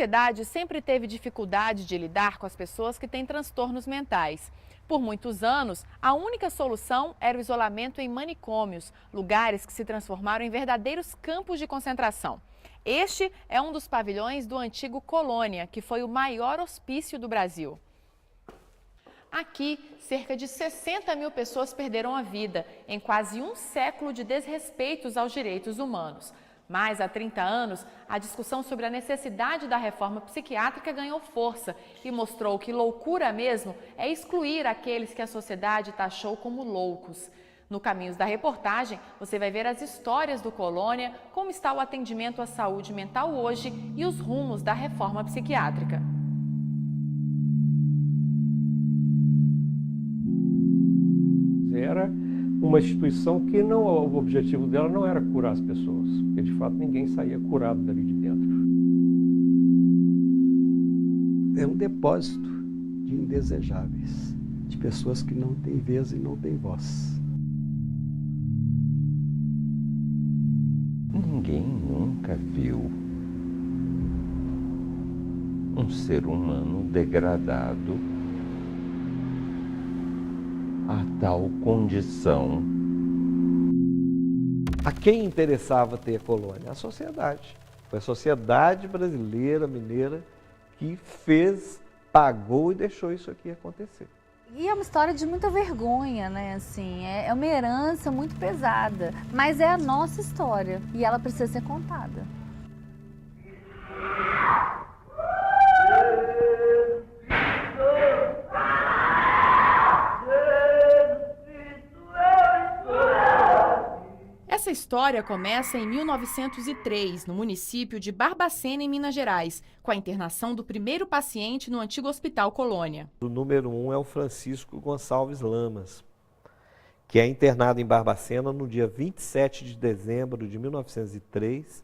sociedade sempre teve dificuldade de lidar com as pessoas que têm transtornos mentais. Por muitos anos, a única solução era o isolamento em manicômios, lugares que se transformaram em verdadeiros campos de concentração. Este é um dos pavilhões do antigo Colônia, que foi o maior hospício do Brasil. Aqui, cerca de 60 mil pessoas perderam a vida em quase um século de desrespeitos aos direitos humanos. Mas há 30 anos, a discussão sobre a necessidade da reforma psiquiátrica ganhou força e mostrou que loucura mesmo é excluir aqueles que a sociedade taxou como loucos. No Caminhos da Reportagem, você vai ver as histórias do Colônia, como está o atendimento à saúde mental hoje e os rumos da reforma psiquiátrica. Era uma instituição que o objetivo dela não era curar as pessoas, porque de fato ninguém saía curado dali de dentro. É um depósito de indesejáveis, de pessoas que não têm vez e não têm voz. Ninguém nunca viu um ser humano degradado a tal condição. A quem interessava ter a colônia? A sociedade. Foi a sociedade brasileira, mineira, que fez, pagou e deixou isso aqui acontecer. E é uma história de muita vergonha, né? Assim, é uma herança muito pesada, mas é a nossa história e ela precisa ser contada. Essa história começa em 1903, no município de Barbacena, em Minas Gerais, com a internação do primeiro paciente no antigo Hospital Colônia. O número 1 é o Francisco Gonçalves Lamas, que é internado em Barbacena no dia 27 de dezembro de 1903,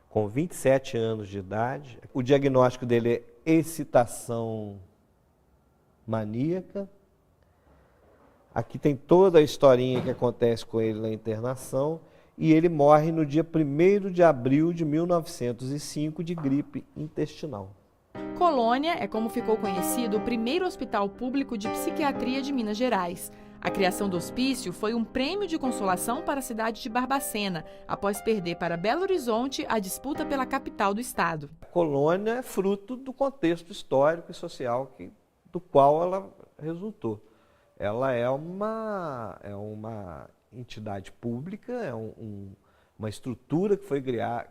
com 27 anos de idade. O diagnóstico dele é excitação maníaca. Aqui tem toda a historinha que acontece com ele na internação e ele morre no dia 1º de abril de 1905 de gripe intestinal. Colônia é como ficou conhecido o primeiro hospital público de psiquiatria de Minas Gerais. A criação do hospício foi um prêmio de consolação para a cidade de Barbacena, após perder para Belo Horizonte a disputa pela capital do estado. A Colônia é fruto do contexto histórico e social do qual ela resultou. Ela é uma entidade pública, uma estrutura que foi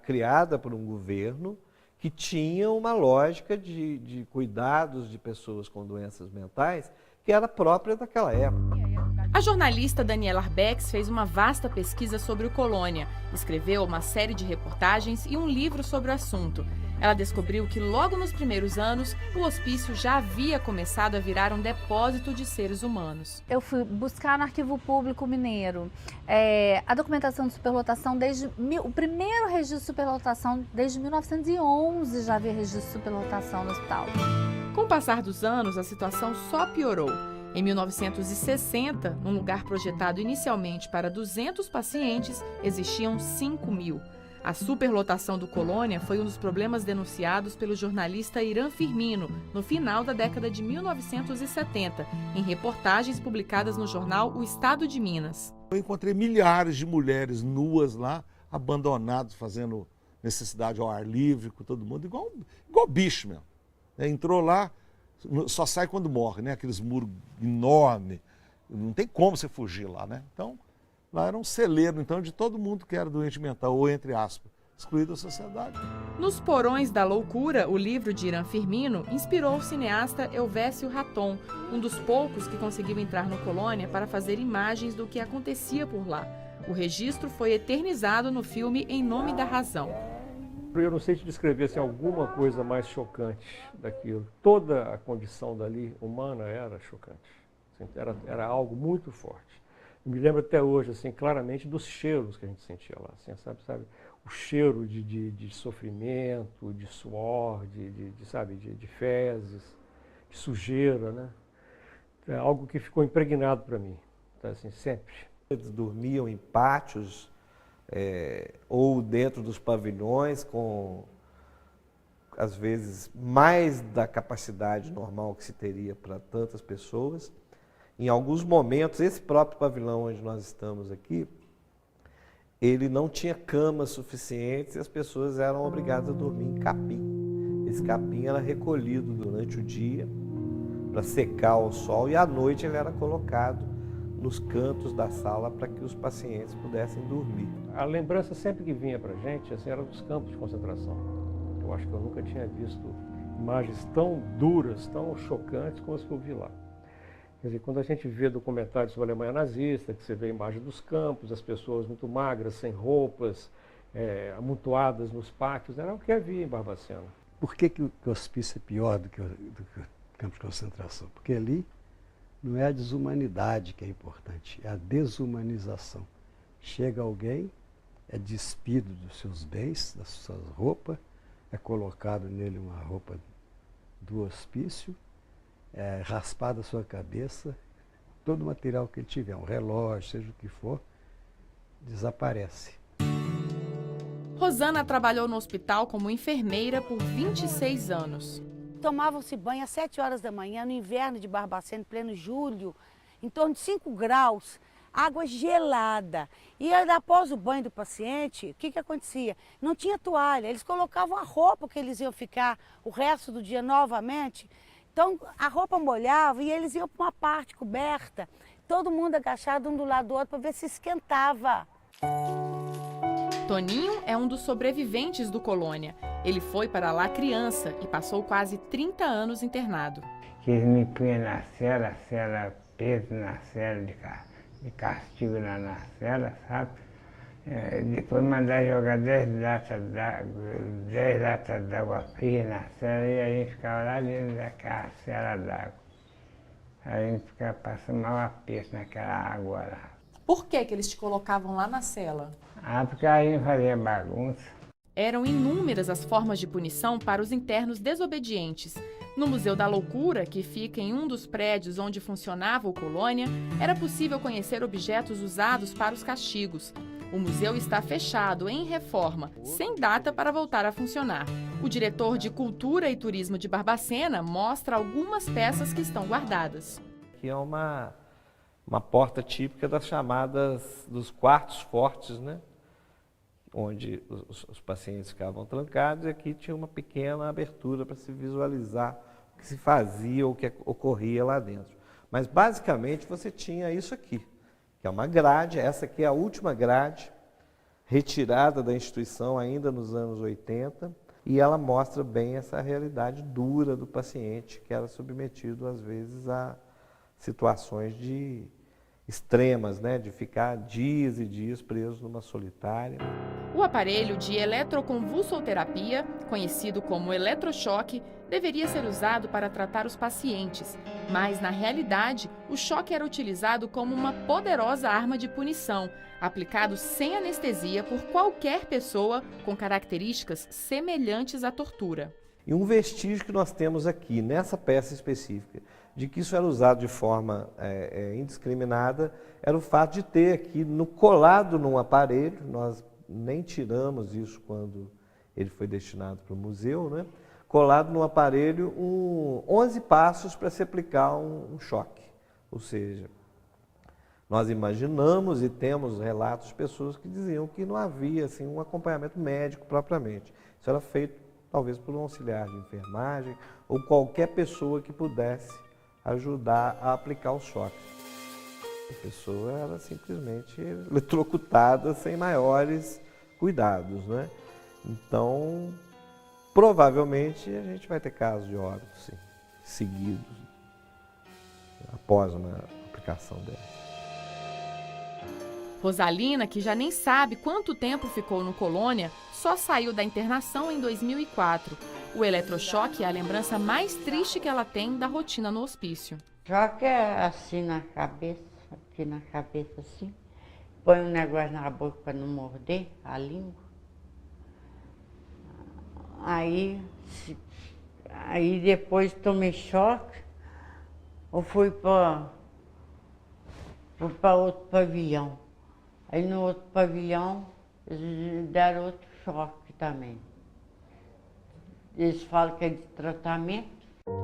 criada por um governo que tinha uma lógica de cuidados de pessoas com doenças mentais que era própria daquela época. A jornalista Daniela Arbex fez uma vasta pesquisa sobre o Colônia, escreveu uma série de reportagens e um livro sobre o assunto. Ela descobriu que logo nos primeiros anos, o hospício já havia começado a virar um depósito de seres humanos. Eu fui buscar no Arquivo Público Mineiro a documentação de superlotação o primeiro registro de superlotação desde 1911 já havia registro de superlotação no hospital. Com o passar dos anos, a situação só piorou. Em 1960, num lugar projetado inicialmente para 200 pacientes, existiam 5.000. A superlotação do Colônia foi um dos problemas denunciados pelo jornalista Irã Firmino no final da década de 1970, em reportagens publicadas no jornal O Estado de Minas. Eu encontrei milhares de mulheres nuas lá, abandonadas, fazendo necessidade ao ar livre, com todo mundo, igual bicho mesmo. Entrou lá, só sai quando morre, né? Aqueles muros enormes, não tem como você fugir lá, né? Então, lá era um celeiro, então, de todo mundo que era doente mental, ou entre aspas, excluído da sociedade. Nos Porões da Loucura, o livro de Irã Firmino inspirou o cineasta Elvésio Raton, um dos poucos que conseguiu entrar no Colônia para fazer imagens do que acontecia por lá. O registro foi eternizado no filme Em Nome da Razão. Eu não sei te descrever assim, alguma coisa mais chocante daquilo. Toda a condição dali humana era chocante. Era algo muito forte. Eu me lembro até hoje, assim, claramente dos cheiros que a gente sentia lá. Assim, sabe? O cheiro de sofrimento, de suor, de fezes, de sujeira, né? É algo que ficou impregnado para mim, tá? Assim, sempre. Eles dormiam em pátios ou dentro dos pavilhões com às vezes, mais da capacidade normal que se teria para tantas pessoas. Em alguns momentos, esse próprio pavilhão onde nós estamos aqui, ele não tinha camas suficientes e as pessoas eram obrigadas a dormir em capim. Esse capim era recolhido durante o dia para secar ao sol e à noite ele era colocado nos cantos da sala para que os pacientes pudessem dormir. A lembrança sempre que vinha para a gente assim, era dos campos de concentração. Eu acho que eu nunca tinha visto imagens tão duras, tão chocantes como as que eu vi lá. Quer dizer, quando a gente vê documentários sobre a Alemanha nazista, que você vê a imagem dos campos, as pessoas muito magras, sem roupas, amontoadas nos pátios, era o que havia em Barbacena. Por que o hospício é pior do que o campo de concentração? Porque ali não é a desumanidade que é importante, é a desumanização. Chega alguém, é despido dos seus bens, das suas roupas, é colocado nele uma roupa do hospício, é raspada a sua cabeça, todo o material que ele tiver, um relógio, seja o que for, desaparece. Rosana trabalhou no hospital como enfermeira por 26 anos. Tomavam-se banho às 7 horas da manhã, no inverno de Barbacena, em pleno julho, em torno de 5 graus, água gelada. E após o banho do paciente, o que acontecia? Não tinha toalha, eles colocavam a roupa que eles iam ficar o resto do dia novamente. Então a roupa molhava e eles iam para uma parte coberta, todo mundo agachado um do lado do outro para ver se esquentava. Toninho é um dos sobreviventes do Colônia. Ele foi para lá criança e passou quase 30 anos internado. Que eles me punham na cela preso na cela de castigo lá na cela, sabe? Depois mandar jogar 10 latas d'água fria na cela e a gente ficava lá dentro daquela cela d'água. A gente ficava passando mal aperto naquela água lá. Por que eles te colocavam lá na cela? Porque a gente fazia bagunça. Eram inúmeras as formas de punição para os internos desobedientes. No Museu da Loucura, que fica em um dos prédios onde funcionava o Colônia, era possível conhecer objetos usados para os castigos. O museu está fechado, em reforma, sem data para voltar a funcionar. O diretor de Cultura e Turismo de Barbacena mostra algumas peças que estão guardadas. Aqui é uma porta típica das chamadas dos quartos fortes, né? Onde os pacientes ficavam trancados e aqui tinha uma pequena abertura para se visualizar o que se fazia ou o que ocorria lá dentro. Mas basicamente você tinha isso aqui, que é uma grade, essa aqui é a última grade, retirada da instituição ainda nos anos 80, e ela mostra bem essa realidade dura do paciente, que era submetido às vezes a situações extremas, né, de ficar dias e dias preso numa solitária. O aparelho de eletroconvulsoterapia, conhecido como eletrochoque, deveria ser usado para tratar os pacientes, mas na realidade o choque era utilizado como uma poderosa arma de punição, aplicado sem anestesia por qualquer pessoa com características semelhantes à tortura. E um vestígio que nós temos aqui, nessa peça específica, de que isso era usado de forma indiscriminada, era o fato de ter aqui, colado num aparelho, nós nem tiramos isso quando ele foi destinado para o museu, né? Colado num aparelho 11 passos para se aplicar um choque. Ou seja, nós imaginamos e temos relatos de pessoas que diziam que não havia assim, um acompanhamento médico propriamente. Isso era feito talvez por um auxiliar de enfermagem ou qualquer pessoa que pudesse ajudar a aplicar os choques. A pessoa era simplesmente eletrocutada sem maiores cuidados, né? Então, provavelmente a gente vai ter casos de óbito, sim, seguidos após uma aplicação dessa. Rosalina, que já nem sabe quanto tempo ficou no Colônia, só saiu da internação em 2004. O eletrochoque é a lembrança mais triste que ela tem da rotina no hospício. Choque é assim na cabeça, aqui na cabeça assim. Põe um negócio na boca para não morder a língua. Aí depois tomei choque, eu fui para outro pavilhão. Aí no outro pavilhão eles deram outro choque também. Eles falam que é de tratamento.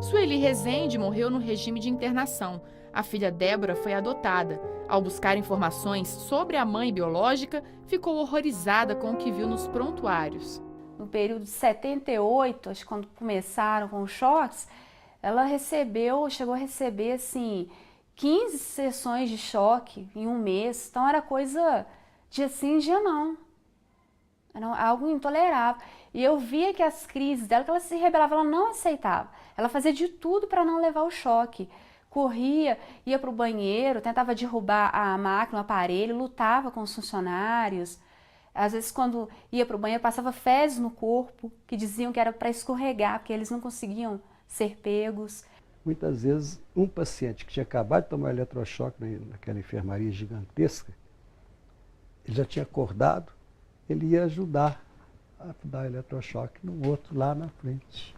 Sueli Rezende morreu no regime de internação. A filha Débora foi adotada. Ao buscar informações sobre a mãe biológica, ficou horrorizada com o que viu nos prontuários. No período de 78, acho que quando começaram com os choques, ela chegou a receber assim 15 sessões de choque em um mês. Então era coisa dia sim, dia não. Era algo intolerável. E eu via que as crises dela, que ela se rebelava, ela não aceitava. Ela fazia de tudo para não levar o choque. Corria, ia para o banheiro, tentava derrubar a máquina, o aparelho, lutava com os funcionários. Às vezes, quando ia para o banheiro, passava fezes no corpo, que diziam que era para escorregar, porque eles não conseguiam ser pegos. Muitas vezes, um paciente que tinha acabado de tomar eletrochoque naquela enfermaria gigantesca, ele já tinha acordado, ele ia ajudar a dar eletrochoque no outro lá na frente.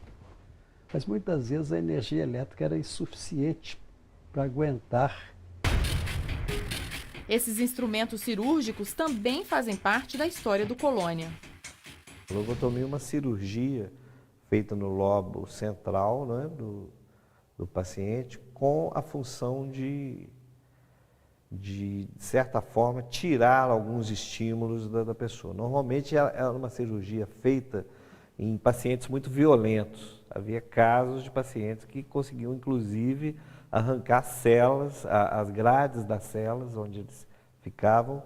Mas muitas vezes a energia elétrica era insuficiente para aguentar. Esses instrumentos cirúrgicos também fazem parte da história do Colônia. A lobotomia é uma cirurgia feita no lobo central, né, do paciente, com a função de certa forma, tirar alguns estímulos da pessoa. Normalmente é uma cirurgia feita em pacientes muito violentos. Havia casos de pacientes que conseguiam, inclusive, arrancar células, as grades das células onde eles ficavam,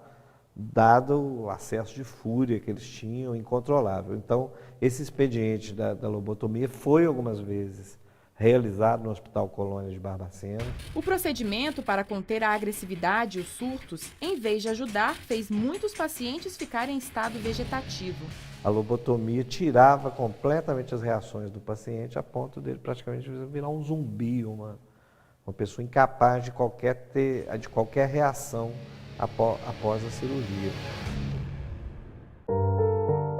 dado o acesso de fúria que eles tinham, incontrolável. Então, esse expediente da lobotomia foi algumas vezes realizado no Hospital Colônia de Barbacena. O procedimento para conter a agressividade e os surtos, em vez de ajudar, fez muitos pacientes ficarem em estado vegetativo. A lobotomia tirava completamente as reações do paciente a ponto dele praticamente virar um zumbi, uma pessoa incapaz de qualquer reação após a cirurgia.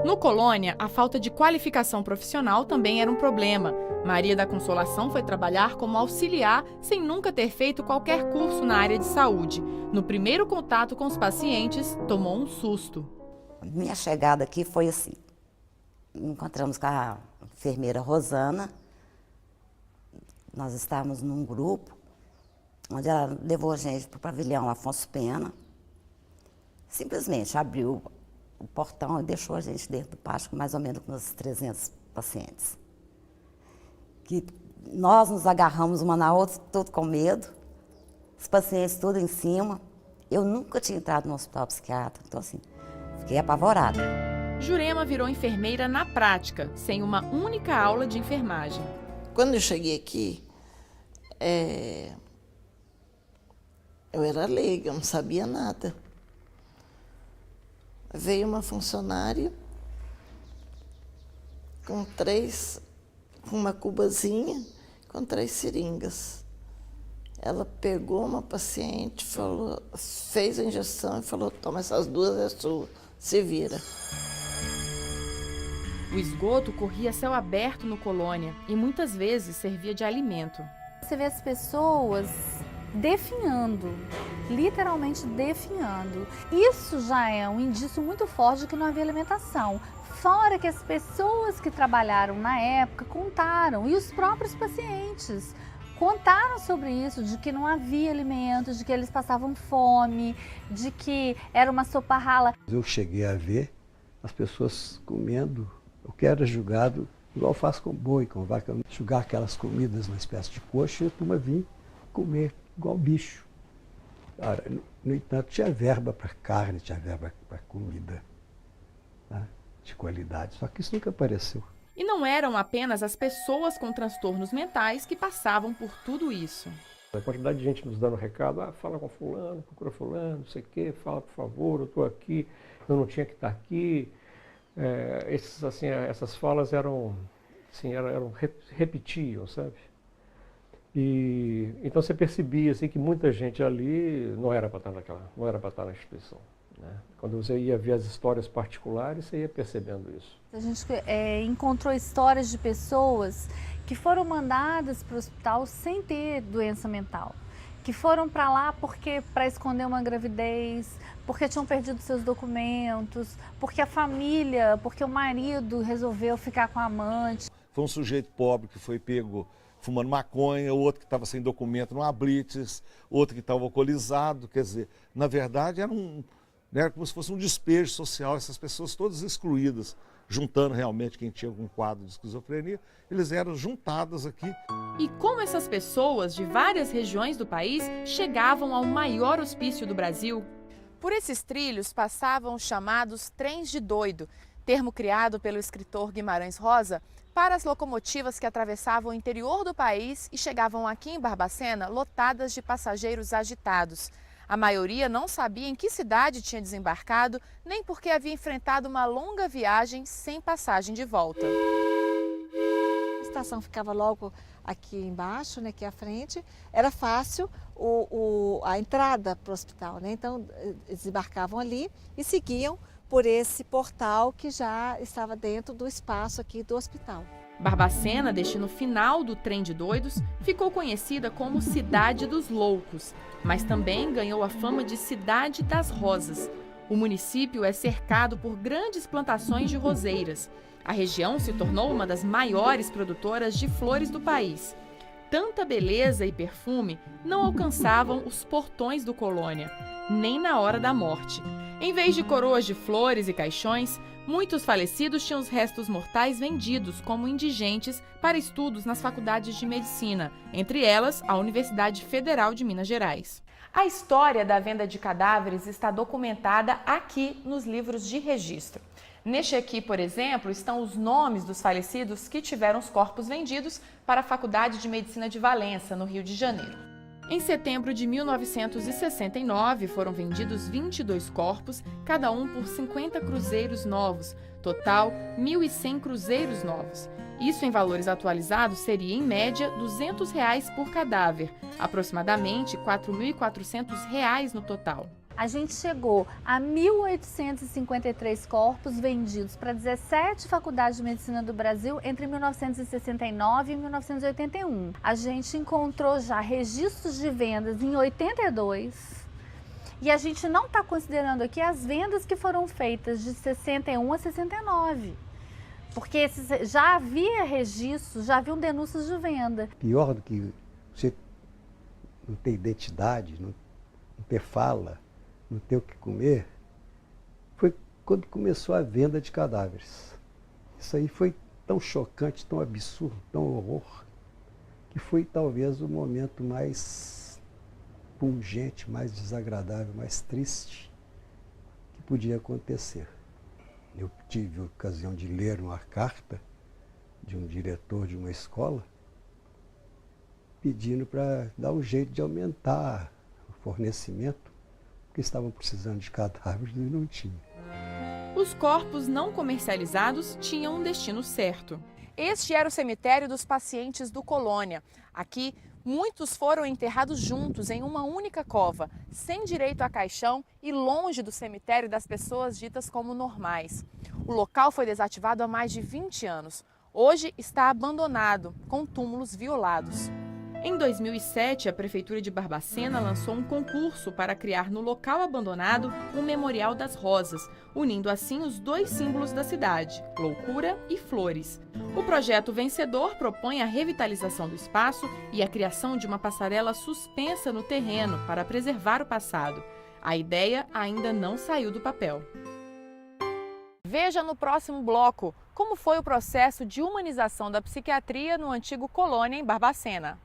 No Colônia, a falta de qualificação profissional também era um problema. Maria da Consolação foi trabalhar como auxiliar sem nunca ter feito qualquer curso na área de saúde. No primeiro contato com os pacientes, tomou um susto. Minha chegada aqui foi assim. Encontramos com a enfermeira Rosana. Nós estávamos num grupo onde ela levou a gente para o pavilhão Afonso Pena. Simplesmente abriu o portão e deixou a gente dentro do pátio com mais ou menos uns 300 pacientes. Que nós nos agarramos uma na outra, tudo com medo, os pacientes tudo em cima. Eu nunca tinha entrado no hospital psiquiátrico, então assim, fiquei apavorada. Jurema virou enfermeira na prática, sem uma única aula de enfermagem. Quando eu cheguei aqui, eu era leiga, eu não sabia nada. Veio uma funcionária com uma cubazinha com 3 seringas. Ela pegou uma paciente, fez a injeção e falou: toma, essas 2 é sua, se vira. O esgoto corria a céu aberto no Colônia e muitas vezes servia de alimento. Você vê as pessoas definhando, literalmente definhando. Isso já é um indício muito forte de que não havia alimentação. Fora que as pessoas que trabalharam na época contaram, e os próprios pacientes contaram sobre isso, de que não havia alimentos, de que eles passavam fome, de que era uma sopa rala. Eu cheguei a ver as pessoas comendo o que era julgado, igual faz com boi, com vaca, jogar aquelas comidas numa espécie de coxa e a turma vinha comer igual bicho. Ora, no entanto, tinha verba para carne, tinha verba para comida, tá, de qualidade, só que isso nunca apareceu. E não eram apenas as pessoas com transtornos mentais que passavam por tudo isso. A quantidade de gente nos dando recado: fala com fulano, procura fulano, não sei o quê, fala por favor, eu estou aqui, eu não tinha que estar aqui. Essas falas repetiam, sabe? E então você percebia assim, que muita gente ali não era para estar na instituição, né? Quando você ia ver as histórias particulares, você ia percebendo isso. A gente encontrou histórias de pessoas que foram mandadas para o hospital sem ter doença mental, que foram para lá para esconder uma gravidez, porque tinham perdido seus documentos, porque a família, porque o marido resolveu ficar com a amante. foi um sujeito pobre que foi pego fumando maconha, outro que estava sem documento numa blitz, outro que estava alcoolizado. Quer dizer, na verdade era como se fosse um despejo social, essas pessoas todas excluídas, juntando realmente quem tinha algum quadro de esquizofrenia, eles eram juntadas aqui. E como essas pessoas de várias regiões do país chegavam ao maior hospício do Brasil? Por esses trilhos passavam os chamados trens de doido, termo criado pelo escritor Guimarães Rosa para as locomotivas que atravessavam o interior do país e chegavam aqui em Barbacena lotadas de passageiros agitados. A maioria não sabia em que cidade tinha desembarcado, nem porque havia enfrentado uma longa viagem sem passagem de volta. A estação ficava logo aqui embaixo, né, aqui à frente. Era fácil a entrada para o hospital, né? Então, desembarcavam ali e seguiam por esse portal que já estava dentro do espaço aqui do hospital. Barbacena, destino final do trem de doidos, ficou conhecida como Cidade dos Loucos, mas também ganhou a fama de Cidade das Rosas. O município é cercado por grandes plantações de roseiras. A região se tornou uma das maiores produtoras de flores do país. Tanta beleza e perfume não alcançavam os portões do Colônia, nem na hora da morte. Em vez de coroas de flores e caixões, muitos falecidos tinham os restos mortais vendidos como indigentes para estudos nas faculdades de medicina, entre elas a Universidade Federal de Minas Gerais. A história da venda de cadáveres está documentada aqui nos livros de registro. Neste aqui, por exemplo, estão os nomes dos falecidos que tiveram os corpos vendidos para a Faculdade de Medicina de Valença, no Rio de Janeiro. Em setembro de 1969, foram vendidos 22 corpos, cada um por 50 cruzeiros novos, total 1.100 cruzeiros novos. Isso em valores atualizados seria, em média, R$ 200 por cadáver, aproximadamente R$ 4.400 no total. A gente chegou a 1.853 corpos vendidos para 17 faculdades de medicina do Brasil entre 1969 e 1981. A gente encontrou já registros de vendas em 82 e a gente não está considerando aqui as vendas que foram feitas de 61 a 69. Porque já havia registros, já haviam denúncias de venda. Pior do que você não ter identidade, não ter fala, não ter o que comer, foi quando começou a venda de cadáveres. Isso aí foi tão chocante, tão absurdo, tão horror, que foi talvez o momento mais pungente, mais desagradável, mais triste que podia acontecer. Eu tive a ocasião de ler uma carta de um diretor de uma escola pedindo para dar um jeito de aumentar o fornecimento, porque estavam precisando de cadáveres e não tinham. Os corpos não comercializados tinham um destino certo. Este era o cemitério dos pacientes do Colônia. Aqui, muitos foram enterrados juntos em uma única cova, sem direito a caixão e longe do cemitério das pessoas ditas como normais. O local foi desativado há mais de 20 anos. Hoje está abandonado, com túmulos violados. Em 2007, a Prefeitura de Barbacena lançou um concurso para criar no local abandonado um Memorial das Rosas, unindo assim os dois símbolos da cidade, loucura e flores. O projeto vencedor propõe a revitalização do espaço e a criação de uma passarela suspensa no terreno para preservar o passado. A ideia ainda não saiu do papel. Veja no próximo bloco como foi o processo de humanização da psiquiatria no antigo Colônia em Barbacena.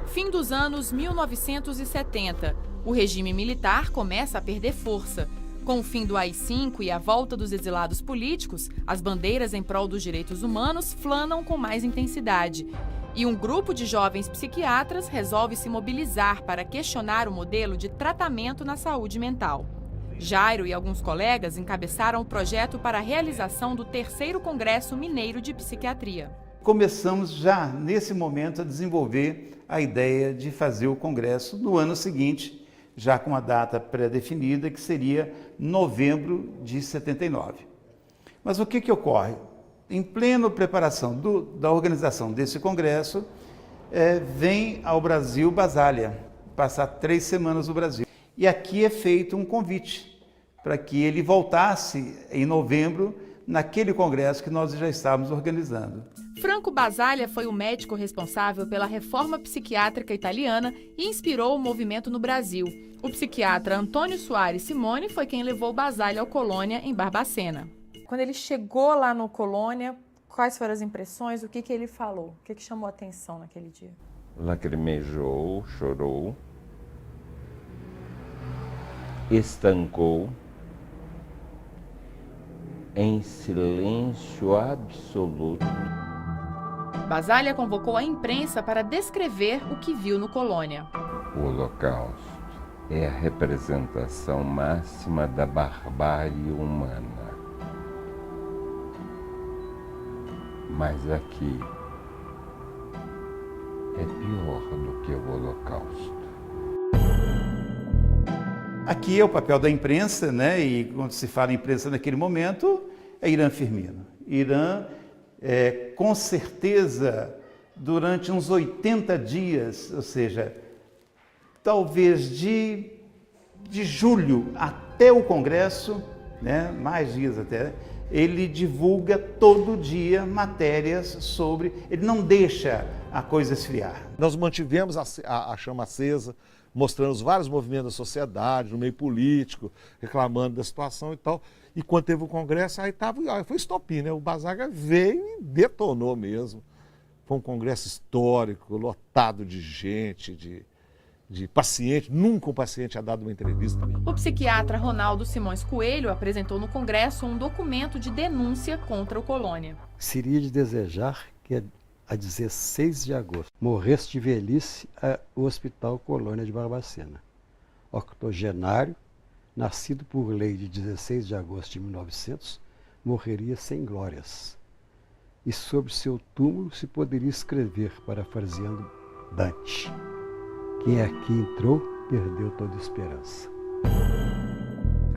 Fim dos anos 1970. O regime militar começa a perder força. Com o fim do AI-5 e a volta dos exilados políticos, as bandeiras em prol dos direitos humanos flanam com mais intensidade. E um grupo de jovens psiquiatras resolve se mobilizar para questionar o modelo de tratamento na saúde mental. Jairo e alguns colegas encabeçaram o projeto para a realização do 3º Congresso Mineiro de Psiquiatria. Começamos já nesse momento a desenvolver a ideia de fazer o congresso no ano seguinte, já com a data pré-definida, que seria novembro de 79. Mas o que ocorre? Em plena preparação da organização desse congresso, vem ao Brasil Basaglia, passar 3 semanas no Brasil. E aqui é feito um convite para que ele voltasse em novembro, naquele congresso que nós já estávamos organizando. Franco Basaglia foi o médico responsável pela reforma psiquiátrica italiana e inspirou o movimento no Brasil. O psiquiatra Antônio Soares Simone foi quem levou Basaglia ao Colônia, em Barbacena. Quando ele chegou lá no Colônia, quais foram as impressões? O que ele falou? O que chamou a atenção naquele dia? Lacrimejou, chorou, estancou, em silêncio absoluto. Basaglia convocou a imprensa para descrever o que viu no Colônia. O Holocausto é a representação máxima da barbárie humana. Mas aqui é pior do que o Holocausto. Aqui é o papel da imprensa, né? E quando se fala em imprensa naquele momento, é Irã Firmino. Irã, com certeza, durante uns 80 dias, ou seja, talvez de julho até o Congresso, né? Mais dias até, ele divulga todo dia matérias sobre... Ele não deixa a coisa esfriar. Nós mantivemos a chama acesa, mostrando os vários movimentos da sociedade, no meio político, reclamando da situação e tal. E quando teve o Congresso, aí foi estopim, né? O Basaglia veio e detonou mesmo. Foi um congresso histórico, lotado de gente, de paciente. Nunca um paciente tinha dado uma entrevista. O psiquiatra Ronaldo Simões Coelho apresentou no Congresso um documento de denúncia contra o Colônia. Seria de desejar que a 16 de agosto morresse de velhice o Hospital Colônia de Barbacena. Octogenário, nascido por lei de 16 de agosto de 1900, morreria sem glórias. E sobre seu túmulo se poderia escrever, parafraseando Dante: quem aqui entrou, perdeu toda esperança.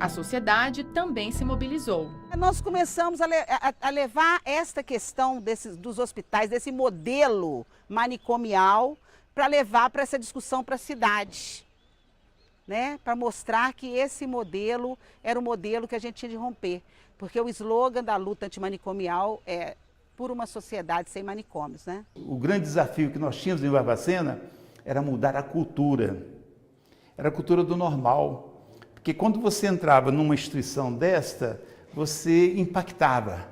A sociedade também se mobilizou. Nós começamos a levar esta questão dos hospitais, desse modelo manicomial, para levar para essa discussão para a cidade, né? Para mostrar que esse modelo era o modelo que a gente tinha de romper. Porque o slogan da luta antimanicomial é por uma sociedade sem manicômios, né? O grande desafio que nós tínhamos em Barbacena era mudar a cultura. Era a cultura do normal. Porque quando você entrava numa instituição desta, você impactava.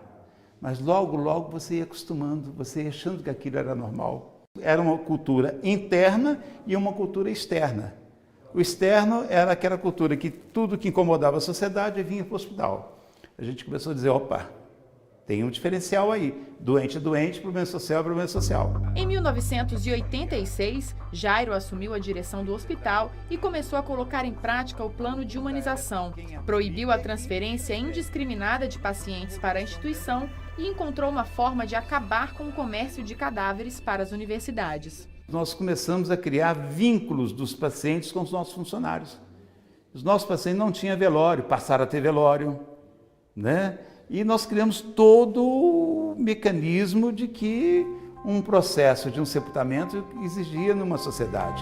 Mas logo, logo você ia acostumando, você ia achando que aquilo era normal. Era uma cultura interna e uma cultura externa. O externo era aquela cultura que tudo que incomodava a sociedade vinha para o hospital. A gente começou a dizer, opa, tem um diferencial aí. Doente é doente, problema social é problema social. Em 1986, Jairo assumiu a direção do hospital e começou a colocar em prática o plano de humanização. Proibiu a transferência indiscriminada de pacientes para a instituição e encontrou uma forma de acabar com o comércio de cadáveres para as universidades. Nós começamos a criar vínculos dos pacientes com os nossos funcionários. Os nossos pacientes não tinham velório, passaram a ter velório, né? E nós criamos todo o mecanismo de que um processo de um sepultamento exigia numa sociedade.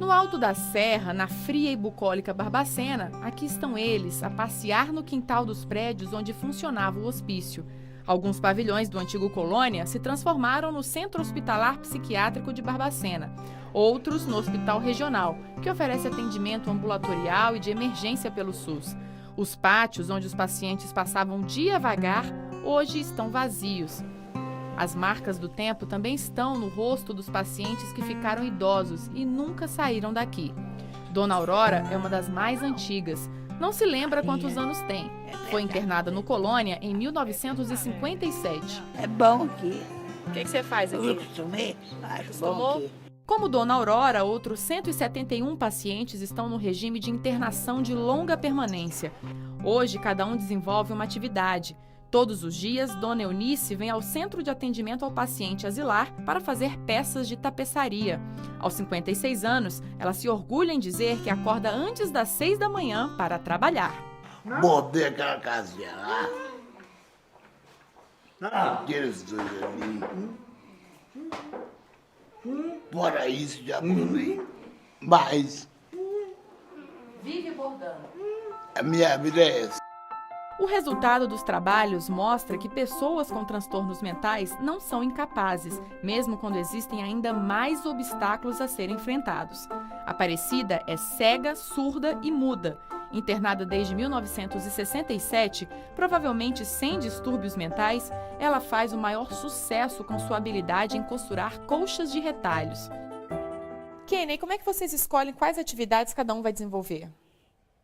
No alto da serra, na fria e bucólica Barbacena, aqui estão eles, a passear no quintal dos prédios onde funcionava o hospício. Alguns pavilhões do antigo Colônia se transformaram no Centro Hospitalar Psiquiátrico de Barbacena. Outros no Hospital Regional, que oferece atendimento ambulatorial e de emergência pelo SUS. Os pátios onde os pacientes passavam o dia a vagar, hoje estão vazios. As marcas do tempo também estão no rosto dos pacientes que ficaram idosos e nunca saíram daqui. Dona Aurora é uma das mais antigas. Não se lembra quantos anos tem. Foi internada no Colônia em 1957. É bom aqui. O que você faz aqui? Eu acostumei. Acostumou? Como Dona Aurora, outros 171 pacientes estão no regime de internação de longa permanência. Hoje, cada um desenvolve uma atividade. Todos os dias, Dona Eunice vem ao Centro de Atendimento ao Paciente Asilar para fazer peças de tapeçaria. Aos 56 anos, ela se orgulha em dizer que acorda antes das 6 da manhã para trabalhar. Botei aquela casinha lá. Aqueles dois ali. Fora isso, já pulei. Mas Vive bordando. a minha vida é essa. O resultado dos trabalhos mostra que pessoas com transtornos mentais não são incapazes, mesmo quando existem ainda mais obstáculos a serem enfrentados. Aparecida é cega, surda e muda. Internada desde 1967, provavelmente sem distúrbios mentais, ela faz o maior sucesso com sua habilidade em costurar colchas de retalhos. Kenny, como é que vocês escolhem quais atividades cada um vai desenvolver?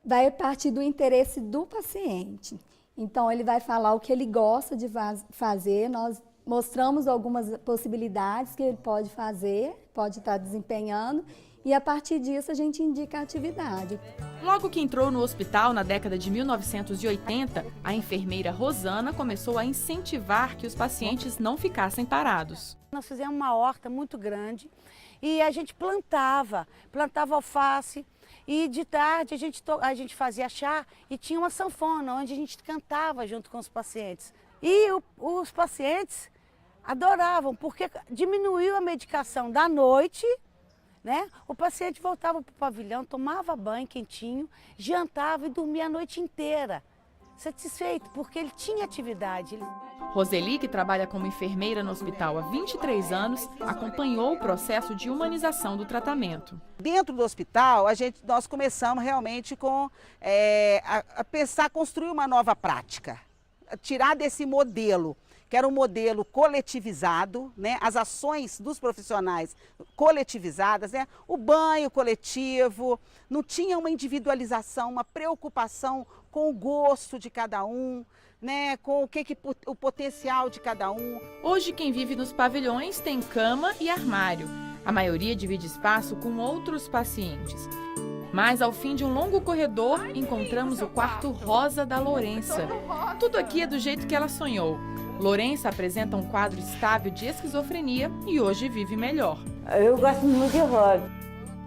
Vai partir do interesse do paciente. Então, ele vai falar o que ele gosta de fazer, nós mostramos algumas possibilidades que ele pode fazer, pode estar desempenhando, e a partir disso a gente indica a atividade. Logo que entrou no hospital na década de 1980, a enfermeira Rosana começou a incentivar que os pacientes não ficassem parados. Nós fizemos uma horta muito grande e a gente plantava alface. E de tarde a gente fazia chá e tinha uma sanfona onde a gente cantava junto com os pacientes. E os pacientes adoravam, porque diminuiu a medicação da noite, né? O paciente voltava para o pavilhão, tomava banho quentinho, jantava e dormia a noite inteira, satisfeito, porque ele tinha atividade. Roseli, que trabalha como enfermeira no hospital há 23 anos, acompanhou o processo de humanização do tratamento. Dentro do hospital, nós começamos realmente a pensar, construir uma nova prática, tirar desse modelo, que era um modelo coletivizado, né? As ações dos profissionais coletivizadas, né? O banho coletivo, não tinha uma individualização, uma preocupação com o gosto de cada um, né, com o potencial de cada um. Hoje quem vive nos pavilhões tem cama e armário. A maioria divide espaço com outros pacientes. Mas ao fim de um longo corredor, encontramos o quarto rosa da Lourença. Tudo aqui é do jeito que ela sonhou. Lourença apresenta um quadro estável de esquizofrenia e hoje vive melhor. Eu gosto muito de rosa.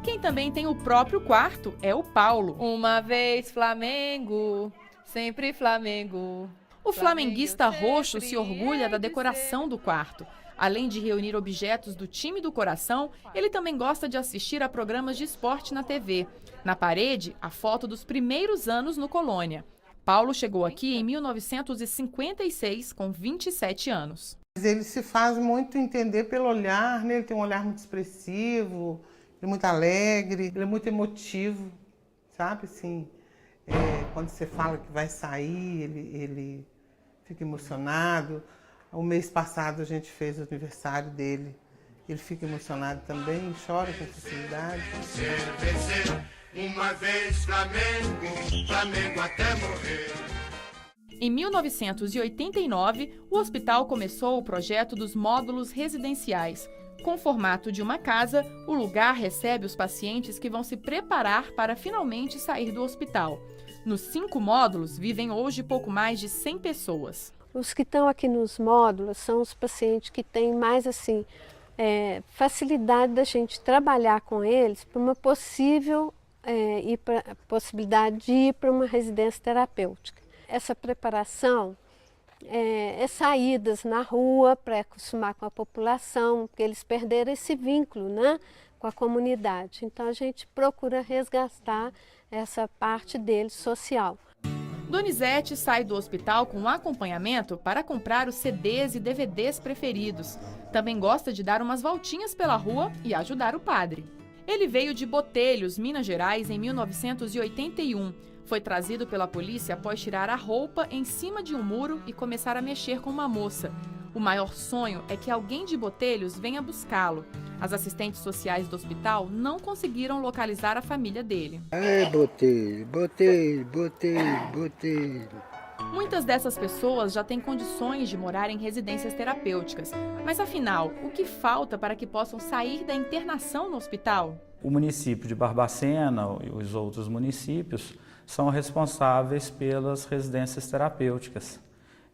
Quem também tem o próprio quarto é o Paulo. Uma vez Flamengo, sempre Flamengo. O flamenguista roxo se orgulha da decoração do quarto. Além de reunir objetos do time do coração, ele também gosta de assistir a programas de esporte na TV. Na parede, a foto dos primeiros anos no Colônia. Paulo chegou aqui em 1956, com 27 anos. Ele se faz muito entender pelo olhar, né? Ele tem um olhar muito expressivo, ele é muito alegre, ele é muito emotivo, sabe? Assim, quando você fala que vai sair, ele fica emocionado. O mês passado a gente fez o aniversário dele, ele fica emocionado também, chora com facilidade. Uma vez Flamengo, Flamengo até morrer. Em 1989, o hospital começou o projeto dos módulos residenciais. Com o formato de uma casa, o lugar recebe os pacientes que vão se preparar para finalmente sair do hospital. Nos 5 módulos, vivem hoje pouco mais de 100 pessoas. Os que estão aqui nos módulos são os pacientes que têm mais assim, facilidade da gente trabalhar com eles para uma possível possibilidade de ir para uma residência terapêutica. Essa preparação é saídas na rua para acostumar com a população, porque eles perderam esse vínculo, né, com a comunidade. Então a gente procura resgatar essa parte deles social. Donizete sai do hospital com acompanhamento para comprar os CDs e DVDs preferidos. Também gosta de dar umas voltinhas pela rua e ajudar o padre. Ele veio de Botelhos, Minas Gerais, em 1981. Foi trazido pela polícia após tirar a roupa em cima de um muro e começar a mexer com uma moça. O maior sonho é que alguém de Botelhos venha buscá-lo. As assistentes sociais do hospital não conseguiram localizar a família dele. Botelho, Botelho, Botelho, Botelho. Muitas dessas pessoas já têm condições de morar em residências terapêuticas. Mas afinal, o que falta para que possam sair da internação no hospital? O município de Barbacena e os outros municípios são responsáveis pelas residências terapêuticas.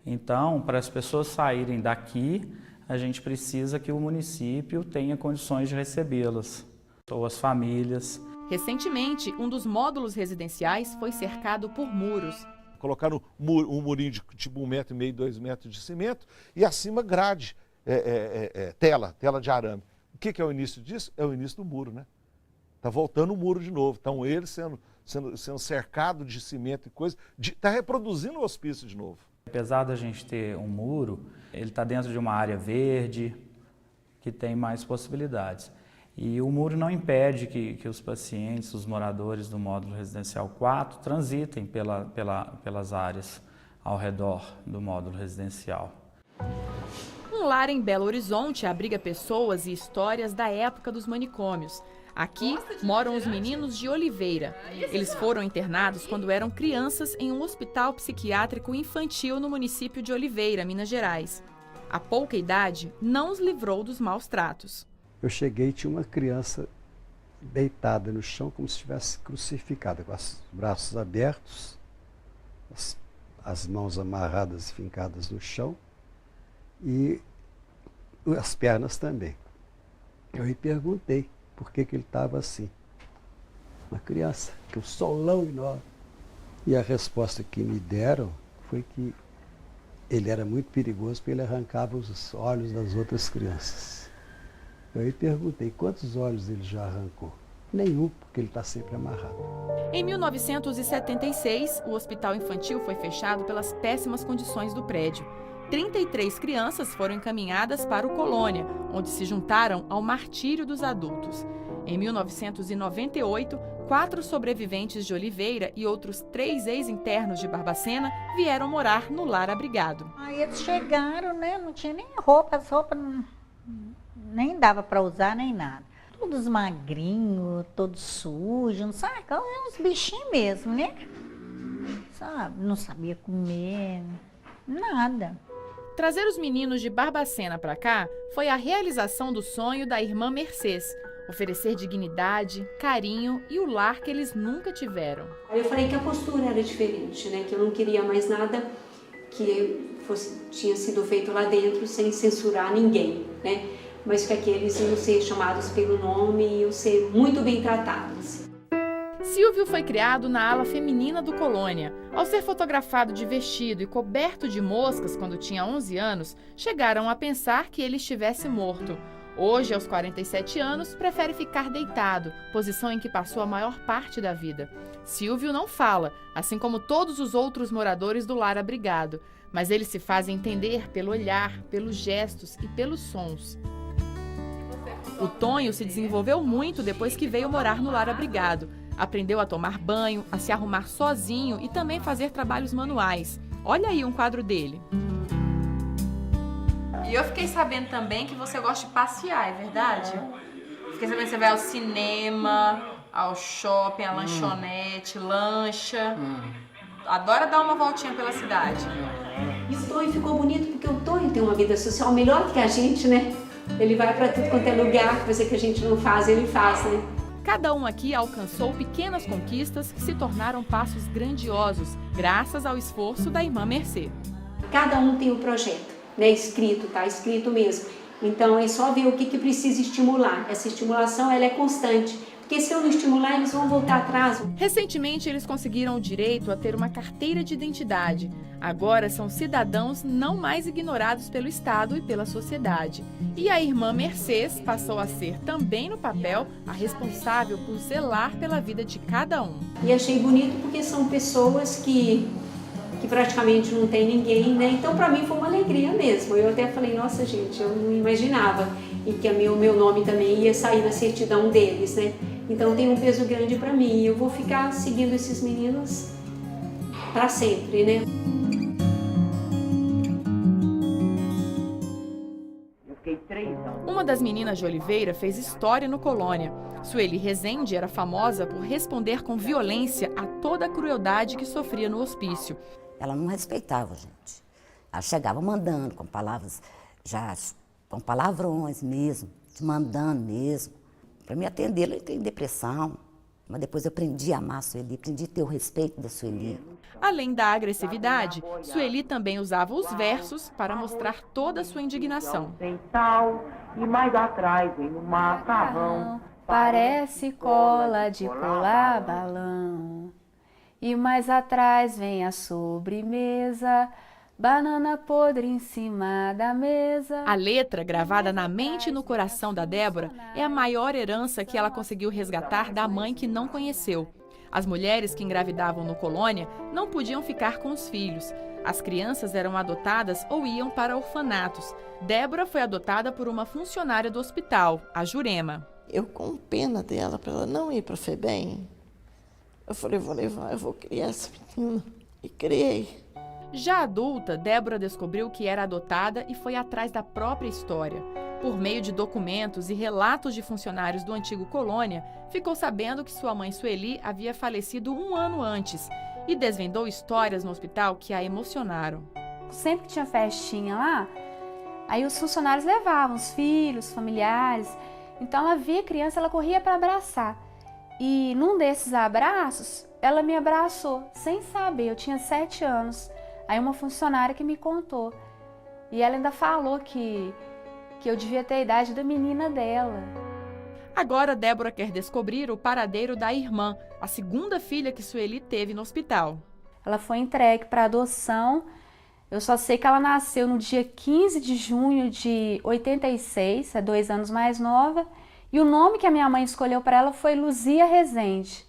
Então, para as pessoas saírem daqui, a gente precisa que o município tenha condições de recebê-las, ou as famílias. Recentemente, um dos módulos residenciais foi cercado por muros. Colocaram um murinho de tipo 1,5 m, 2 metros de cimento e acima grade, tela de arame. O que é o início disso? É o início do muro, né? Está voltando o muro de novo. Então eles sendo cercado de cimento e coisa, está reproduzindo o hospício de novo. Apesar da gente ter um muro, ele está dentro de uma área verde, que tem mais possibilidades. E o muro não impede que os pacientes, os moradores do módulo residencial 4, transitem pelas áreas ao redor do módulo residencial. Um lar em Belo Horizonte abriga pessoas e histórias da época dos manicômios. Aqui moram os meninos de Oliveira. Eles foram internados quando eram crianças em um hospital psiquiátrico infantil no município de Oliveira, Minas Gerais. A pouca idade não os livrou dos maus tratos. Eu cheguei e tinha uma criança deitada no chão como se estivesse crucificada, com os braços abertos, as mãos amarradas e fincadas no chão e as pernas também. Eu me perguntei por que ele estava assim. Uma criança, que o solão enorme. E a resposta que me deram foi que ele era muito perigoso porque ele arrancava os olhos das outras crianças. Eu me perguntei quantos olhos ele já arrancou. Nenhum, porque ele está sempre amarrado. Em 1976, o hospital infantil foi fechado pelas péssimas condições do prédio. 33 crianças foram encaminhadas para o Colônia, onde se juntaram ao martírio dos adultos. Em 1998, 4 sobreviventes de Oliveira e outros 3 ex-internos de Barbacena vieram morar no lar abrigado. Aí eles chegaram, né? Não tinha nem roupa, as roupas nem dava para usar, nem nada. Todos magrinhos, todos sujos, sabe? Uns bichinhos mesmo, né? Sabe? Não sabia comer, nada. Trazer os meninos de Barbacena para cá foi a realização do sonho da irmã Mercês, oferecer dignidade, carinho e o lar que eles nunca tiveram. Eu falei que a postura era diferente, né? Que eu não queria mais nada que tinha sido feito lá dentro sem censurar ninguém, né? Mas que aqueles iam ser chamados pelo nome e iam ser muito bem tratados. Silvio foi criado na ala feminina do Colônia. Ao ser fotografado de vestido e coberto de moscas quando tinha 11 anos, chegaram a pensar que ele estivesse morto. Hoje, aos 47 anos, prefere ficar deitado, posição em que passou a maior parte da vida. Silvio não fala, assim como todos os outros moradores do lar abrigado, mas ele se faz entender pelo olhar, pelos gestos e pelos sons. O Tonho se desenvolveu muito depois que veio morar no lar abrigado. Aprendeu a tomar banho, a se arrumar sozinho e também fazer trabalhos manuais. Olha aí um quadro dele. E eu fiquei sabendo também que você gosta de passear, é verdade? Fiquei sabendo que você vai ao cinema, ao shopping, à lanchonete, lancha. Adora dar uma voltinha pela cidade. E o Tonho ficou bonito porque o Tonho tem uma vida social melhor que a gente, né? Ele vai para tudo quanto é lugar, coisa que a gente não faz, ele faz, né? Cada um aqui alcançou pequenas conquistas que se tornaram passos grandiosos, graças ao esforço da irmã Mercê. Cada um tem um projeto, né? Escrito, tá? Escrito mesmo. Então é só ver o que precisa estimular. Essa estimulação ela é constante. Porque se eu não estimular, eles vão voltar atrás. Recentemente, eles conseguiram o direito a ter uma carteira de identidade. Agora são cidadãos não mais ignorados pelo Estado e pela sociedade. E a irmã Mercês passou a ser, também no papel, a responsável por zelar pela vida de cada um. E achei bonito porque são pessoas que praticamente não tem ninguém, né? Então, para mim, foi uma alegria mesmo. Eu até falei, nossa, gente, eu não imaginava e que o meu nome também ia sair na certidão deles, né? Então, tem um peso grande para mim e eu vou ficar seguindo esses meninos para sempre, né? Uma das meninas de Oliveira fez história no Colônia. Sueli Rezende era famosa por responder com violência a toda a crueldade que sofria no hospício. Ela não respeitava a gente. Ela chegava mandando com palavras, com palavrões mesmo, te mandando mesmo. Para me atender, ela tem depressão. Mas depois eu aprendi a amar a Sueli, aprendi a ter o respeito da Sueli. Além da agressividade, Sueli também usava os versos para mostrar toda a sua indignação. Sem sal, e mais atrás vem o macarrão. Parece cola de colar balão. E mais atrás vem a sobremesa, banana podre em cima da mesa. A letra, gravada na mente e no coração da Débora, é a maior herança que ela conseguiu resgatar da mãe que não conheceu. As mulheres que engravidavam no Colônia não podiam ficar com os filhos. As crianças eram adotadas ou iam para orfanatos. Débora foi adotada por uma funcionária do hospital, a Jurema. Eu, com pena dela, para ela não ir para a FEBEM, eu falei, vou levar, eu vou criar essa menina. E criei. Já adulta, Débora descobriu que era adotada e foi atrás da própria história. Por meio de documentos e relatos de funcionários do antigo Colônia, ficou sabendo que sua mãe Sueli havia falecido 1 ano antes e desvendou histórias no hospital que a emocionaram. Sempre que tinha festinha lá, aí os funcionários levavam os filhos, familiares. Então ela via a criança, ela corria para abraçar. E num desses abraços, ela me abraçou, sem saber, eu tinha 7 anos. Aí uma funcionária que me contou. E ela ainda falou que eu devia ter a idade da menina dela. Agora Débora quer descobrir o paradeiro da irmã, a segunda filha que Sueli teve no hospital. Ela foi entregue para adoção. Eu só sei que ela nasceu no dia 15 de junho de 86, é 2 anos mais nova. E o nome que a minha mãe escolheu para ela foi Luzia Rezende.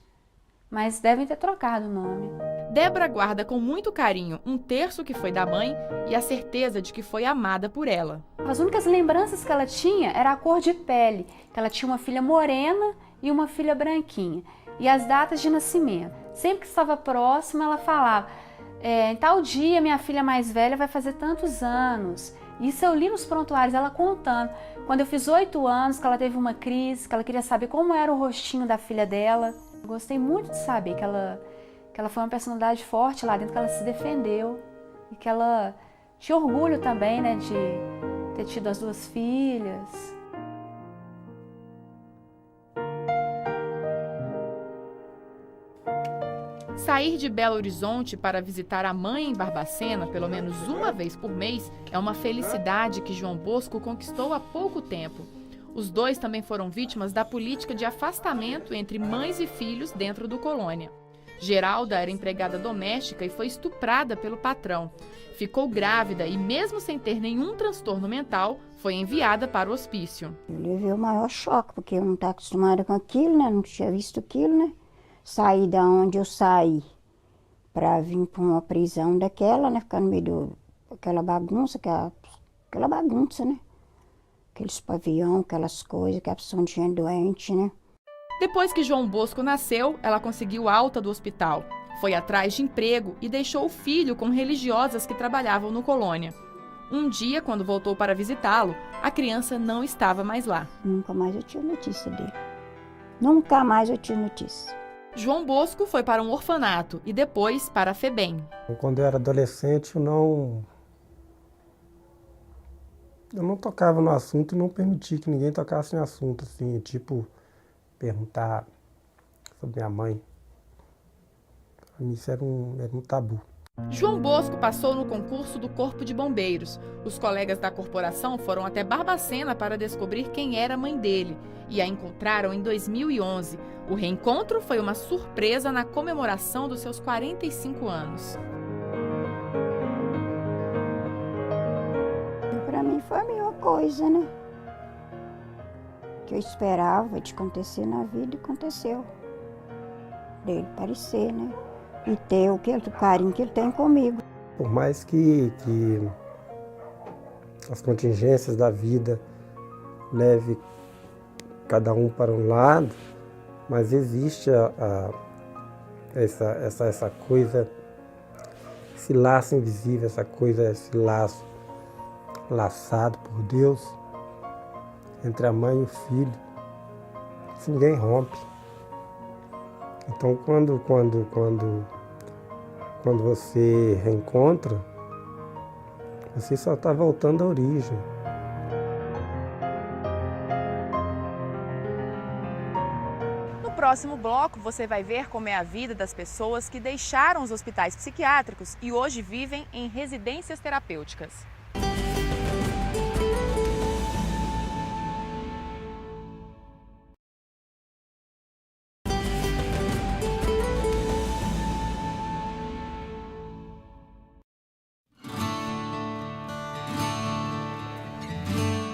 Mas devem ter trocado o nome. Débora guarda com muito carinho 1/3 que foi da mãe e a certeza de que foi amada por ela. As únicas lembranças que ela tinha era a cor de pele, que ela tinha uma filha morena e uma filha branquinha. E as datas de nascimento. Sempre que estava próxima, ela falava, em tal dia minha filha mais velha vai fazer tantos anos. Isso eu li nos prontuários, ela contando. Quando eu fiz 8 anos, que ela teve uma crise, que ela queria saber como era o rostinho da filha dela. Eu gostei muito de saber que ela foi uma personalidade forte lá dentro, que ela se defendeu. E que ela tinha orgulho também, né, de ter tido as 2 filhas. Sair de Belo Horizonte para visitar a mãe em Barbacena, pelo menos uma vez por mês, é uma felicidade que João Bosco conquistou há pouco tempo. Os dois também foram vítimas da política de afastamento entre mães e filhos dentro do Colônia. Geralda era empregada doméstica e foi estuprada pelo patrão. Ficou grávida e, mesmo sem ter nenhum transtorno mental, foi enviada para o hospício. Eu levei o maior choque, porque eu não estava acostumada com aquilo, né? Não tinha visto aquilo, né? Saí da onde eu saí para vir para uma prisão daquela, né? Ficar no meio daquela bagunça, aquela bagunça, né? Aqueles pavião, aquelas coisas, que a pessoa tinha doente, né? Depois que João Bosco nasceu, ela conseguiu alta do hospital. Foi atrás de emprego e deixou o filho com religiosas que trabalhavam no Colônia. Um dia, quando voltou para visitá-lo, a criança não estava mais lá. Nunca mais eu tive notícia dele. Nunca mais eu tive notícia. João Bosco foi para um orfanato e depois para a FEBEM. Quando eu era adolescente, eu não tocava no assunto e não permitia que ninguém tocasse no assunto, assim, tipo, perguntar sobre minha mãe. Para mim isso era um tabu. João Bosco passou no concurso do Corpo de Bombeiros. Os colegas da corporação foram até Barbacena para descobrir quem era a mãe dele e a encontraram em 2011. O reencontro foi uma surpresa na comemoração dos seus 45 anos. Para mim foi a melhor coisa, né? Que eu esperava de acontecer na vida e aconteceu. Dele aparecer, né? E ter o carinho que ele tem comigo. Por mais que as contingências da vida leve cada um para um lado, mas existe essa coisa, esse laço invisível, esse laço laçado por Deus entre a mãe e o filho. Isso ninguém rompe. Então quando você reencontra, você só está voltando à origem. No próximo bloco, você vai ver como é a vida das pessoas que deixaram os hospitais psiquiátricos e hoje vivem em residências terapêuticas.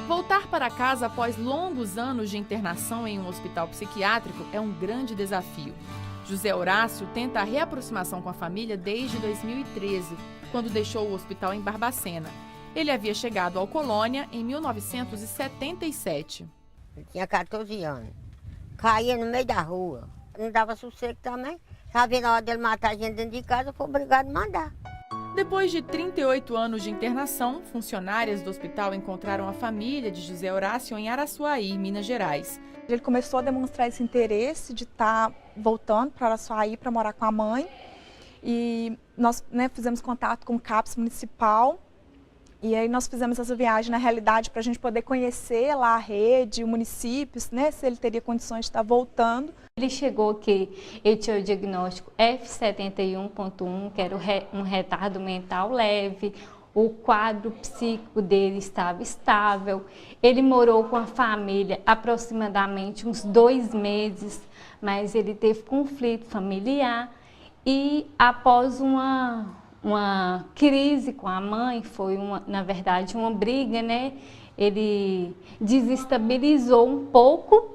Voltar para casa após longos anos de internação em um hospital psiquiátrico é um grande desafio. José Horácio tenta a reaproximação com a família desde 2013, quando deixou o hospital em Barbacena. Ele havia chegado ao Colônia em 1977. Eu tinha 14 anos. Caía no meio da rua. Não dava sossego também. Estava vendo a hora dele matar a gente dentro de casa, foi obrigado a mandar. Depois de 38 anos de internação, funcionárias do hospital encontraram a família de José Horácio em Araçuaí, Minas Gerais. Ele começou a demonstrar esse interesse de estar voltando para Araçuaí para morar com a mãe. E nós fizemos contato com o CAPS municipal. E aí nós fizemos essa viagem, na realidade, para a gente poder conhecer lá a rede, o município, né, se ele teria condições de estar voltando. Ele chegou que ele tinha o diagnóstico F71.1, que era um retardo mental leve, o quadro psíquico dele estava estável. Ele morou com a família aproximadamente uns 2 meses, mas ele teve conflito familiar e após uma crise com a mãe, foi na verdade uma briga, né? Ele desestabilizou um pouco,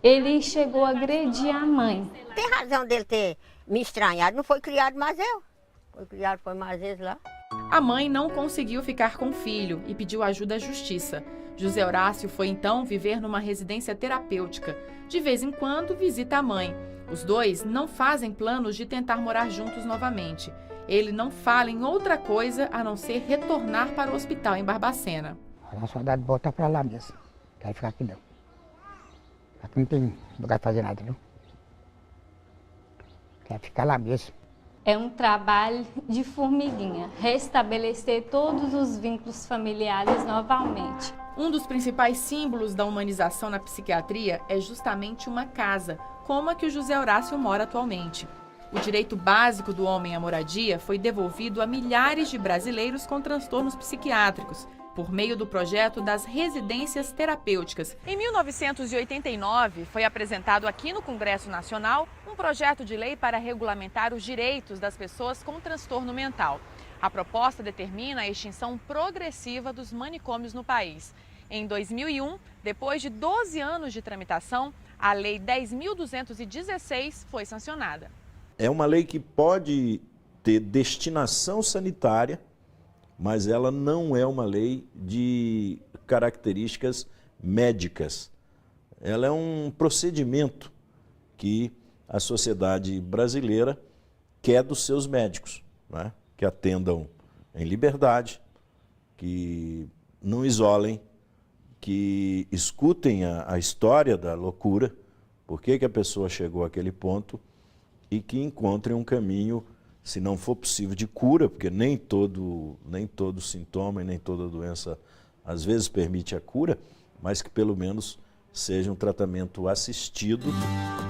ele chegou a agredir a mãe. Tem razão dele ter me estranhado, não foi criado mais eu. Foi criado, foi mais vezes lá. A mãe não conseguiu ficar com o filho e pediu ajuda à justiça. José Horácio foi então viver numa residência terapêutica. De vez em quando visita a mãe. Os dois não fazem planos de tentar morar juntos novamente. Ele não fala em outra coisa a não ser retornar para o hospital em Barbacena. A saudade volta para lá mesmo. Quer ficar aqui não. Aqui não tem lugar para fazer nada, não. Quer ficar lá mesmo. É um trabalho de formiguinha, restabelecer todos os vínculos familiares novamente. Um dos principais símbolos da humanização na psiquiatria é justamente uma casa, como a que o José Horácio mora atualmente. O direito básico do homem à moradia foi devolvido a milhares de brasileiros com transtornos psiquiátricos, por meio do projeto das residências terapêuticas. Em 1989, foi apresentado aqui no Congresso Nacional um projeto de lei para regulamentar os direitos das pessoas com transtorno mental. A proposta determina a extinção progressiva dos manicômios no país. Em 2001, depois de 12 anos de tramitação, a Lei 10.216 foi sancionada. É uma lei que pode ter destinação sanitária, mas ela não é uma lei de características médicas. Ela é um procedimento que a sociedade brasileira quer dos seus médicos, né? Que atendam em liberdade, que não isolem, que escutem a história da loucura, por que a pessoa chegou àquele ponto, e que encontrem um caminho, se não for possível, de cura, porque nem todo sintoma e nem toda doença às vezes permite a cura, mas que pelo menos seja um tratamento assistido.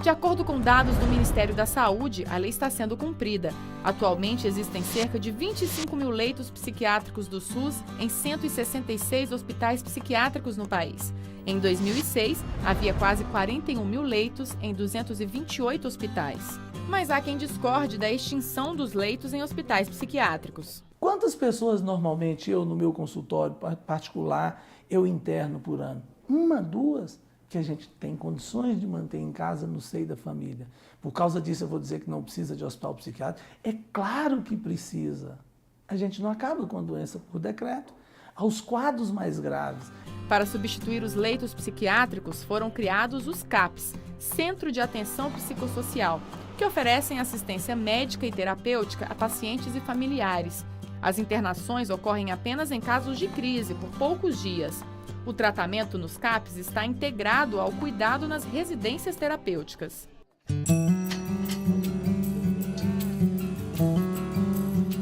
De acordo com dados do Ministério da Saúde, a lei está sendo cumprida. Atualmente existem cerca de 25 mil leitos psiquiátricos do SUS em 166 hospitais psiquiátricos no país. Em 2006, havia quase 41 mil leitos em 228 hospitais. Mas há quem discorde da extinção dos leitos em hospitais psiquiátricos. Quantas pessoas normalmente eu, no meu consultório particular, eu interno por ano? 1, 2 que a gente tem condições de manter em casa no seio da família. Por causa disso eu vou dizer que não precisa de hospital psiquiátrico? É claro que precisa. A gente não acaba com a doença por decreto. Aos quadros mais graves. Para substituir os leitos psiquiátricos foram criados os CAPs, Centro de Atenção Psicossocial, que oferecem assistência médica e terapêutica a pacientes e familiares. As internações ocorrem apenas em casos de crise, por poucos dias. O tratamento nos CAPs está integrado ao cuidado nas residências terapêuticas.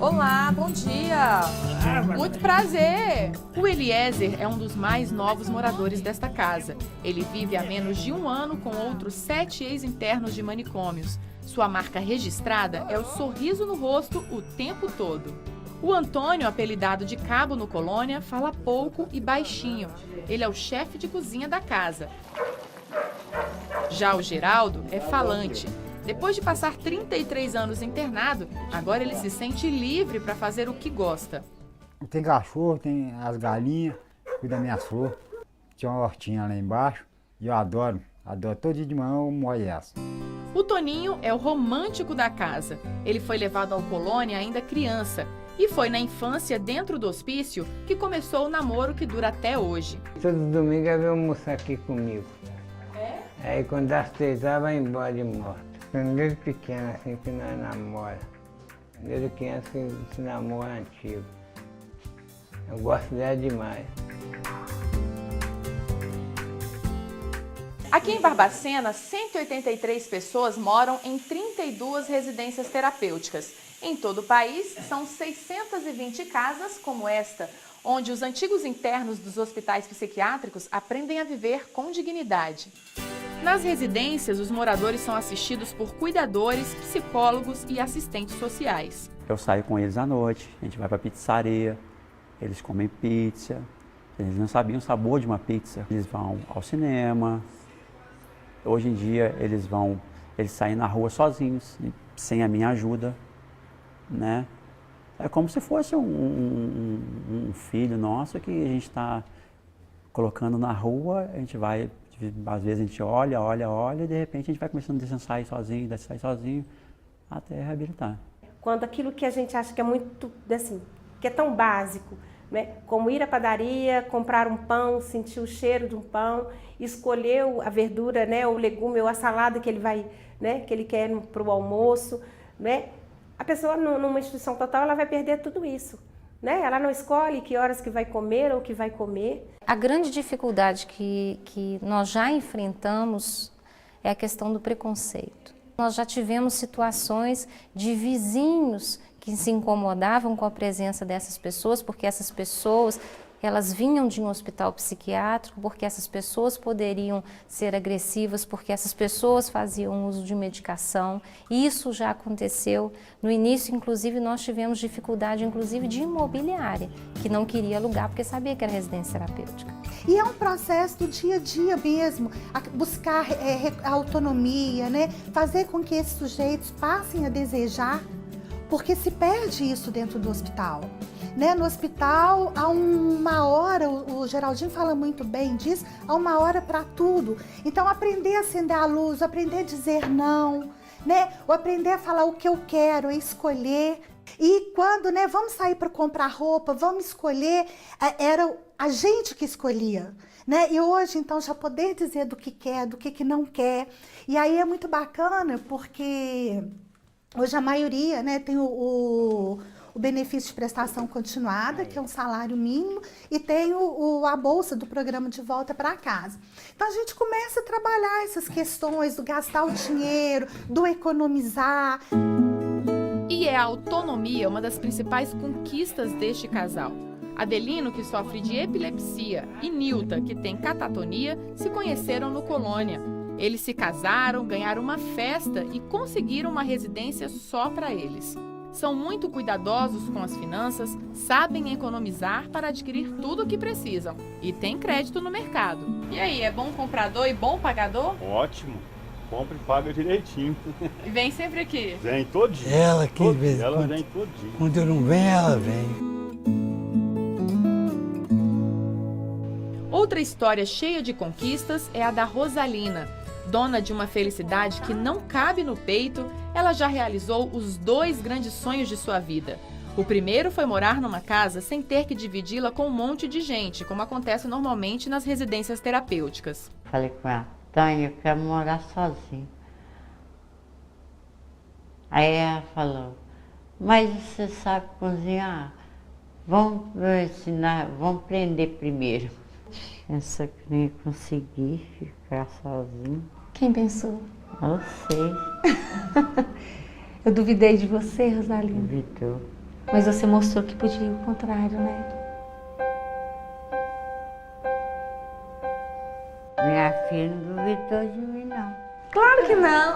Olá, bom dia! Muito prazer! O Eliezer é um dos mais novos moradores desta casa. Ele vive há menos de 1 ano com outros 7 ex-internos de manicômios. Sua marca registrada é o sorriso no rosto o tempo todo. O Antônio, apelidado de Cabo no Colônia, fala pouco e baixinho. Ele é o chefe de cozinha da casa. Já o Geraldo é falante. Depois de passar 33 anos internado, agora ele se sente livre para fazer o que gosta. Tem cachorro, tem as galinhas, cuido das minhas flores. Tinha uma hortinha lá embaixo e eu adoro. Todo dia de manhã eu molho essa. O Toninho é o romântico da casa. Ele foi levado ao Colônia ainda criança. E foi na infância, dentro do hospício, que começou o namoro que dura até hoje. Todo domingo ela vem almoçar aqui comigo. É? Aí quando dá 6 horas vai embora de moto. Desde pequeno assim que nós namora. Desde criança que se namora antigo. Eu gosto dela demais. Aqui em Barbacena, 183 pessoas moram em 32 residências terapêuticas. Em todo o país, são 620 casas como esta, onde os antigos internos dos hospitais psiquiátricos aprendem a viver com dignidade. Nas residências, os moradores são assistidos por cuidadores, psicólogos e assistentes sociais. Eu saio com eles à noite, a gente vai para a pizzaria, eles comem pizza, eles não sabiam o sabor de uma pizza. Eles vão ao cinema, hoje em dia eles saem na rua sozinhos, sem a minha ajuda, né? É como se fosse um filho nosso que a gente está colocando na rua, a gente vai, às vezes a gente olha, e de repente a gente vai começando a sair sozinho, até reabilitar. Quando aquilo que a gente acha que é muito, assim, que é tão básico, né? Como ir à padaria, comprar um pão, sentir o cheiro de um pão, escolher a verdura, né? O legume ou a salada que ele vai, né? Que ele quer para o almoço, né? A pessoa numa instituição total ela vai perder tudo isso, né? Ela não escolhe que horas que vai comer ou que vai comer. A grande dificuldade que nós já enfrentamos é a questão do preconceito. Nós já tivemos situações de vizinhos que se incomodavam com a presença dessas pessoas, porque essas pessoas, elas vinham de um hospital psiquiátrico, porque essas pessoas poderiam ser agressivas, porque essas pessoas faziam uso de medicação. Isso já aconteceu. No início, inclusive, nós tivemos dificuldade, inclusive, de imobiliária, que não queria alugar porque sabia que era residência terapêutica. E é um processo do dia a dia mesmo, buscar a autonomia, né? Fazer com que esses sujeitos passem a desejar, porque se perde isso dentro do hospital. Né? No hospital, há uma hora, o Geraldinho fala muito bem disso, há uma hora para tudo. Então, aprender a acender a luz, aprender a dizer não, né? Ou aprender a falar o que eu quero, escolher. E quando, né, vamos sair para comprar roupa, vamos escolher, era a gente que escolhia. Né? E hoje, então, já poder dizer do que quer, do que não quer. E aí é muito bacana, porque hoje a maioria, né, tem o benefício de prestação continuada, que é um salário mínimo, e tem a bolsa do programa de volta para casa. Então a gente começa a trabalhar essas questões do gastar o dinheiro, do economizar. E é a autonomia uma das principais conquistas deste casal. Adelino, que sofre de epilepsia, e Nilta, que tem catatonia, se conheceram no Colônia. Eles se casaram, ganharam uma festa e conseguiram uma residência só para eles. São muito cuidadosos com as finanças, sabem economizar para adquirir tudo o que precisam e tem crédito no mercado. E aí, é bom comprador e bom pagador? Ótimo, compra e paga direitinho. E vem sempre aqui? Vem todo dia. Ela que vem. Ela vem todo dia. Quando eu não venho, ela vem. Outra história cheia de conquistas é a da Rosalina. Dona de uma felicidade que não cabe no peito, ela já realizou os 2 grandes sonhos de sua vida. O primeiro foi morar numa casa sem ter que dividi-la com um monte de gente, como acontece normalmente nas residências terapêuticas. Falei com ela, Tânia, eu quero morar sozinha. Aí ela falou, mas você sabe cozinhar? Vamos ensinar, vamos aprender primeiro. Pensa que nem ia conseguir ficar sozinha. Quem pensou? Você. Eu duvidei de você, Rosalina. Duvidou. Mas você mostrou que podia ir o contrário, né? Minha filha não duvidou de mim, não. Claro que não!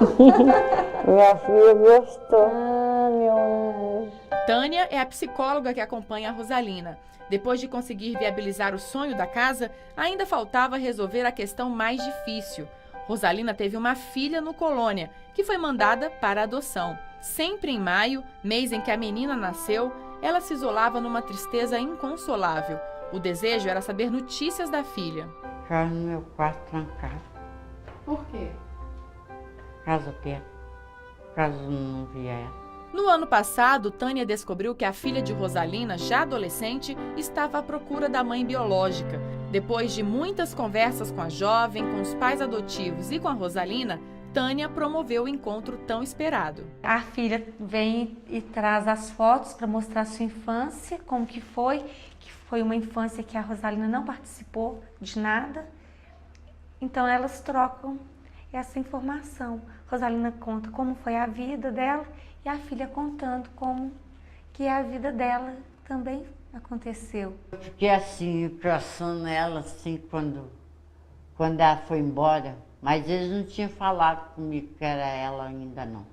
Minha filha gostou. Ah, meu anjo. Tânia é a psicóloga que acompanha a Rosalina. Depois de conseguir viabilizar o sonho da casa, ainda faltava resolver a questão mais difícil. Rosalina teve uma filha no Colônia, que foi mandada para adoção. Sempre em maio, mês em que a menina nasceu, ela se isolava numa tristeza inconsolável. O desejo era saber notícias da filha. Ficava no meu quarto trancado. Por quê? Casa perto. Caso não via ela. No ano passado, Tânia descobriu que a filha de Rosalina, já adolescente, estava à procura da mãe biológica. Depois de muitas conversas com a jovem, com os pais adotivos e com a Rosalina, Tânia promoveu o encontro tão esperado. A filha vem e traz as fotos para mostrar sua infância, como que foi uma infância que a Rosalina não participou de nada. Então elas trocam essa informação. Rosalina conta como foi a vida dela e a filha contando como que a vida dela também aconteceu. Eu fiquei assim, próximo ela, assim, quando ela foi embora. Mas eles não tinham falado comigo que era ela ainda, não.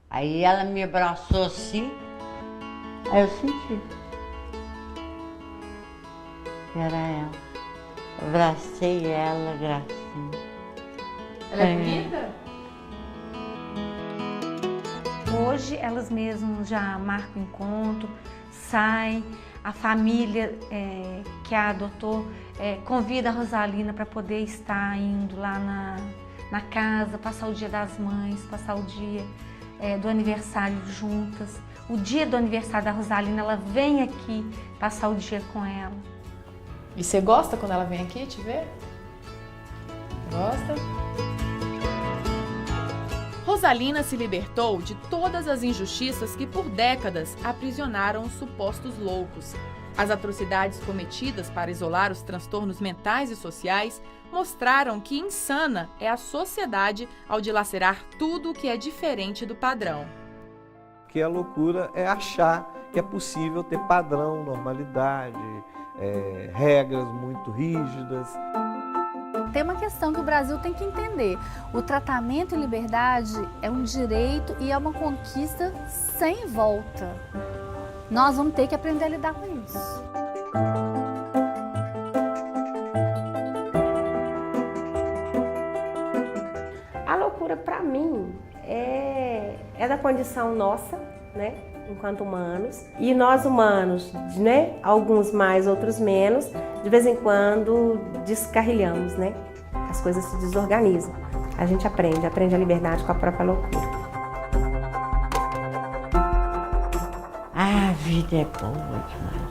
Aí ela me abraçou assim, aí eu senti que era ela. Abracei ela, gracinha. Ela é bonita? Hoje elas mesmas já marcam encontro, saem, a família que a adotou convida a Rosalina para poder estar indo lá na casa, passar o dia das mães, passar o dia do aniversário juntas. O dia do aniversário da Rosalina, ela vem aqui passar o dia com ela. E você gosta quando ela vem aqui te ver? Gosta? Rosalina se libertou de todas as injustiças que por décadas aprisionaram os supostos loucos. As atrocidades cometidas para isolar os transtornos mentais e sociais mostraram que insana é a sociedade ao dilacerar tudo o que é diferente do padrão. Que a loucura é achar que é possível ter padrão, normalidade, regras muito rígidas. Tem uma questão que o Brasil tem que entender. O tratamento em liberdade é um direito e é uma conquista sem volta. Nós vamos ter que aprender a lidar com isso. A loucura, para mim, é da condição nossa, né, enquanto humanos. E nós humanos, né, alguns mais, outros menos, de vez em quando descarrilhamos, né? As coisas se desorganizam. A gente aprende a liberdade com a própria loucura. A vida é boa demais.